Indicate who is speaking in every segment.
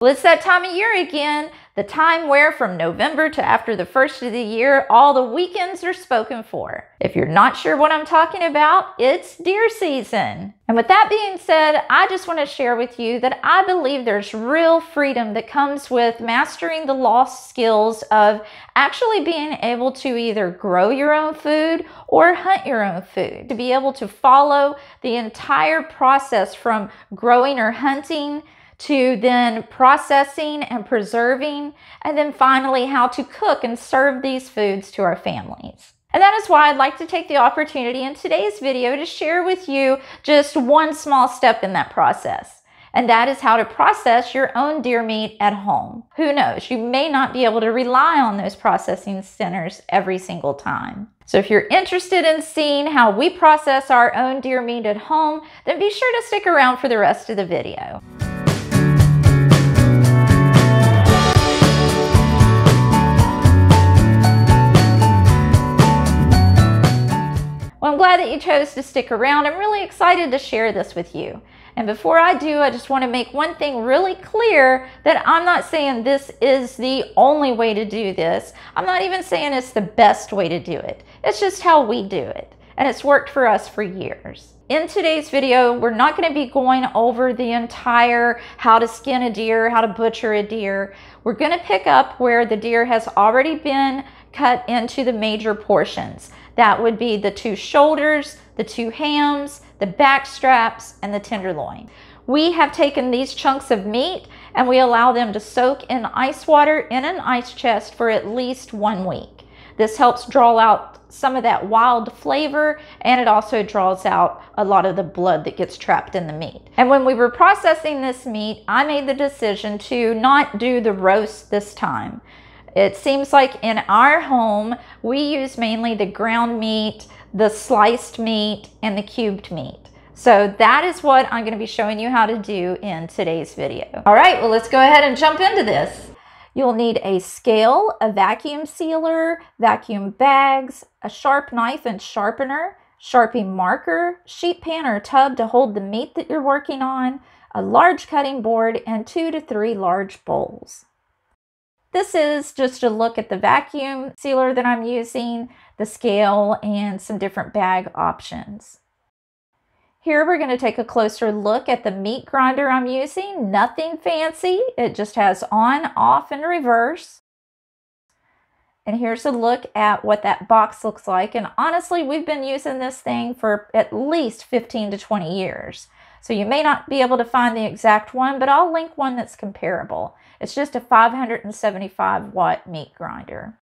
Speaker 1: Well, it's that time of year again, the time where from November to after the first of the year, all the weekends are spoken for. If you're not sure what I'm talking about, it's deer season. And with that being said, I just want to share with you that I believe there's real freedom that comes with mastering the lost skills of actually being able to either grow your own food or hunt your own food. To be able to follow the entire process from growing or hunting to then processing and preserving, and then finally how to cook and serve these foods to our families. And that is why I'd like to take the opportunity in today's video to share with you just one small step in that process. And that is how to process your own deer meat at home. Who knows, you may not be able to rely on those processing centers every single time. So if you're interested in seeing how we process our own deer meat at home, then be sure to stick around for the rest of the video. Well, I'm glad that you chose to stick around. I'm really excited to share this with you. And before I do, I just want to make one thing really clear, that I'm not saying this is the only way to do this. I'm not even saying it's the best way to do it. It's just how we do it. And it's worked for us for years. In today's video, we're not going to be going over the entire how to skin a deer, how to butcher a deer. We're going to pick up where the deer has already been cut into the major portions. That would be the two shoulders, the two hams, the back straps, and the tenderloin. We have taken these chunks of meat and we allow them to soak in ice water in an ice chest for at least 1 week. This helps draw out some of that wild flavor, and it also draws out a lot of the blood that gets trapped in the meat. And when we were processing this meat, I made the decision to not do the roast this time. It seems like in our home, we use mainly the ground meat, the sliced meat, and the cubed meat. So that is what I'm going to be showing you how to do in today's video. All right, well, let's go ahead and jump into this. You'll need a scale, a vacuum sealer, vacuum bags, a sharp knife and sharpener, Sharpie marker, sheet pan or tub to hold the meat that you're working on, a large cutting board, and 2 to 3 large bowls. This is just a look at the vacuum sealer that I'm using, the scale, and some different bag options. Here we're going to take a closer look at the meat grinder I'm using. Nothing fancy. It just has on, off, and reverse. And here's a look at what that box looks like. And honestly, we've been using this thing for at least 15 to 20 years. So you may not be able to find the exact one, but I'll link one that's comparable. It's just a 575 watt meat grinder.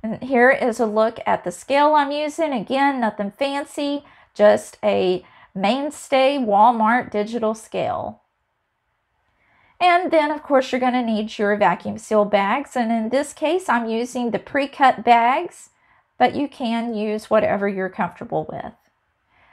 Speaker 1: And here is a look at the scale I'm using. Again, nothing fancy, just a mainstay Walmart digital scale. And then, of course, you're going to need your vacuum seal bags. And in this case, I'm using the pre-cut bags, but you can use whatever you're comfortable with.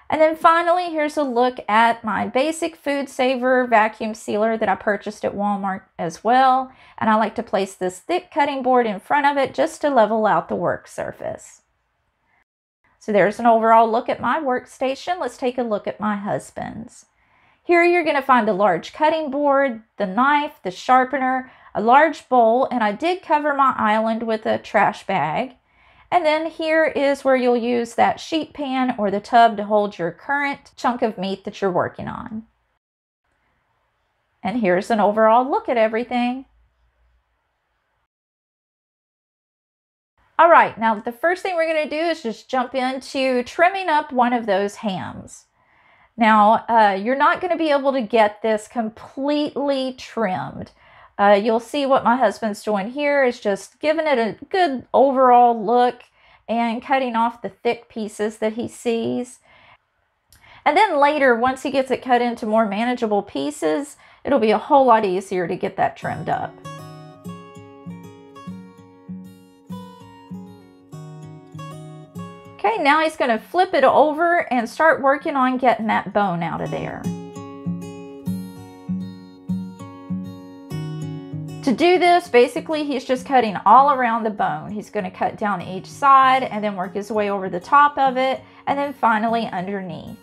Speaker 1: And then finally, here's a look at my basic Food Saver vacuum sealer that I purchased at Walmart as well. And I like to place this thick cutting board in front of it just to level out the work surface. So there's an overall look at my workstation. Let's take a look at my husband's. Here you're going to find the large cutting board, the knife, the sharpener, a large bowl, and I did cover my island with a trash bag. And then here is where you'll use that sheet pan or the tub to hold your current chunk of meat that you're working on. And here's an overall look at everything. All right, now the first thing we're going to do is just jump into trimming up one of those hams. Now, you're not going to be able to get this completely trimmed. You'll see what my husband's doing here is just giving it a good overall look and cutting off the thick pieces that he sees. And then later, once he gets it cut into more manageable pieces, it'll be a whole lot easier to get that trimmed up. Okay, now he's going to flip it over and start working on getting that bone out of there. To do this, basically he's just cutting all around the bone. He's going to cut down each side and then work his way over the top of it and then finally underneath.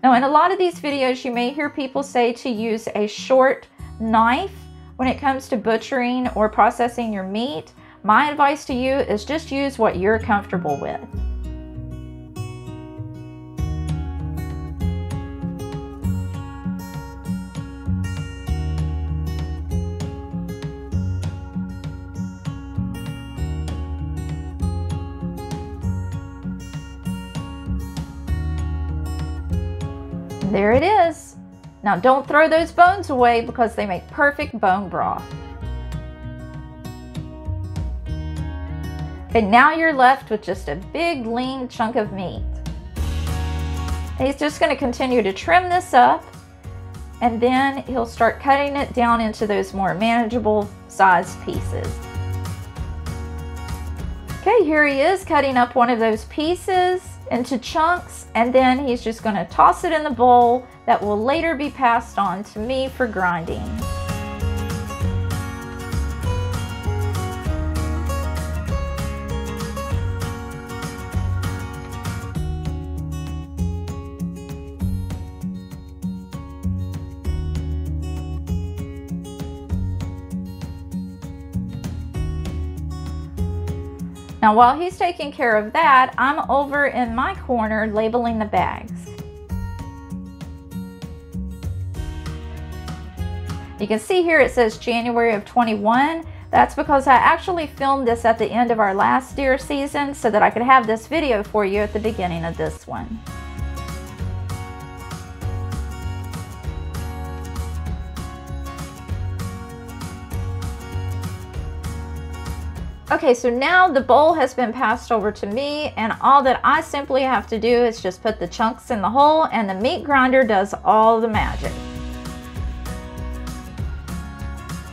Speaker 1: Now, in a lot of these videos, you may hear people say to use a short knife when it comes to butchering or processing your meat. My advice to you is just use what you're comfortable with. There it is. Now don't throw those bones away because they make perfect bone broth. Okay, now you're left with just a big lean chunk of meat. He's just going to continue to trim this up, and then he'll start cutting it down into those more manageable sized pieces. Okay, here he is cutting up one of those pieces into chunks, and then he's just going to toss it in the bowl that will later be passed on to me for grinding. Now, while he's taking care of that, I'm over in my corner labeling the bags. You can see here it says January of 21. That's because I actually filmed this at the end of our last deer season so that I could have this video for you at the beginning of this one. Okay, so now the bowl has been passed over to me, and all that I simply have to do is just put the chunks in the hole, and the meat grinder does all the magic.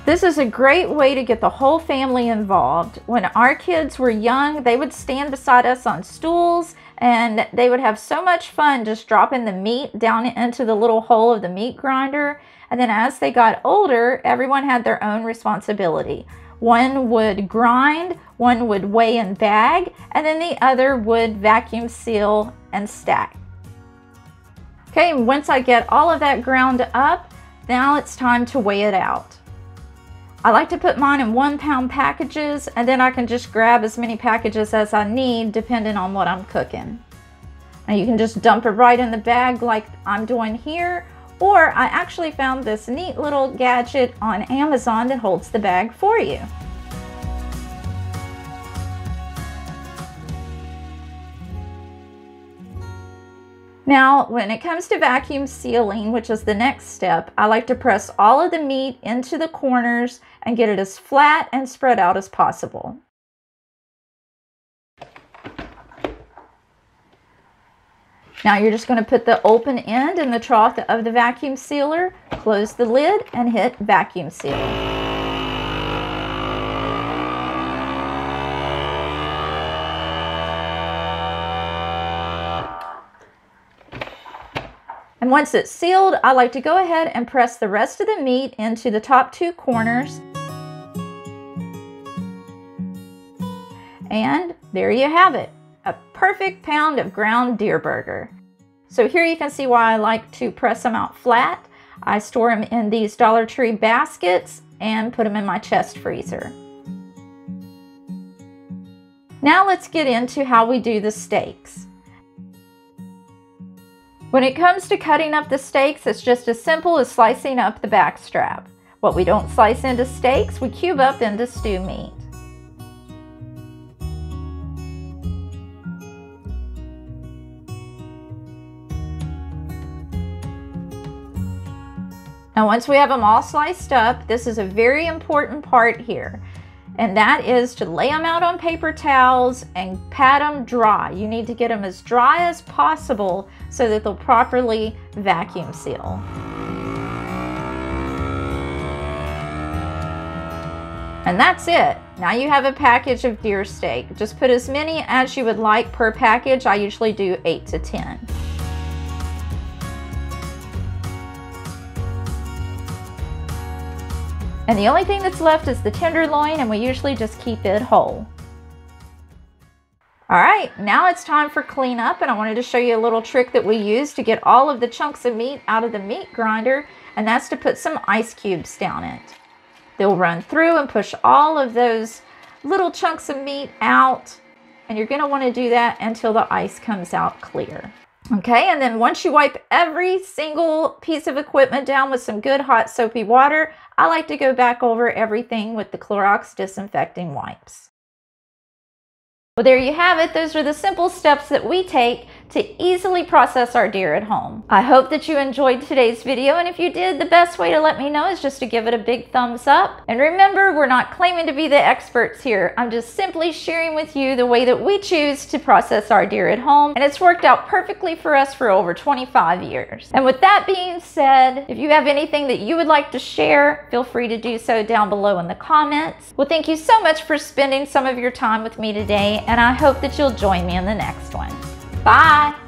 Speaker 1: This is a great way to get the whole family involved. When our kids were young, they would stand beside us on stools, and they would have so much fun just dropping the meat down into the little hole of the meat grinder. And then as they got older, everyone had their own responsibility. One would grind, one would weigh and bag, and then the other would vacuum seal and stack. Okay, once I get all of that ground up, now it's time to weigh it out. I like to put mine in 1 pound packages, and then I can just grab as many packages as I need depending on what I'm cooking. Now you can just dump it right in the bag like I'm doing here, or I actually found this neat little gadget on Amazon that holds the bag for you. Now, when it comes to vacuum sealing, which is the next step, I like to press all of the meat into the corners and get it as flat and spread out as possible. Now you're just going to put the open end in the trough of the vacuum sealer, close the lid, and hit vacuum seal. And once it's sealed, I like to go ahead and press the rest of the meat into the top 2 corners. And there you have it. A perfect pound of ground deer burger. So here you can see why I like to press them out flat. I store them in these Dollar Tree baskets and put them in my chest freezer. Now let's get into how we do the steaks. When it comes to cutting up the steaks, it's just as simple as slicing up the back strap. What we don't slice into steaks, we cube up into stew meat. Now once we have them all sliced up, this is a very important part here, and that is to lay them out on paper towels and pat them dry. You need to get them as dry as possible so that they'll properly vacuum seal. And that's it. Now you have a package of deer steak. Just put as many as you would like per package. I usually do 8 to 10. And the only thing that's left is the tenderloin, and we usually just keep it whole. All right, now it's time for cleanup, and I wanted to show you a little trick that we use to get all of the chunks of meat out of the meat grinder, and that's to put some ice cubes down it. They'll run through and push all of those little chunks of meat out, and you're going to want to do that until the ice comes out clear. Okay, and then once you wipe every single piece of equipment down with some good hot soapy water, I like to go back over everything with the Clorox disinfecting wipes. Well, there you have it. Those are the simple steps that we take to easily process our deer at home. I hope that you enjoyed today's video, and if you did, the best way to let me know is just to give it a big thumbs up. And remember, we're not claiming to be the experts here. I'm just simply sharing with you the way that we choose to process our deer at home, and it's worked out perfectly for us for over 25 years. And with that being said, if you have anything that you would like to share, feel free to do so down below in the comments. Well, thank you so much for spending some of your time with me today, and I hope that you'll join me in the next one. Bye!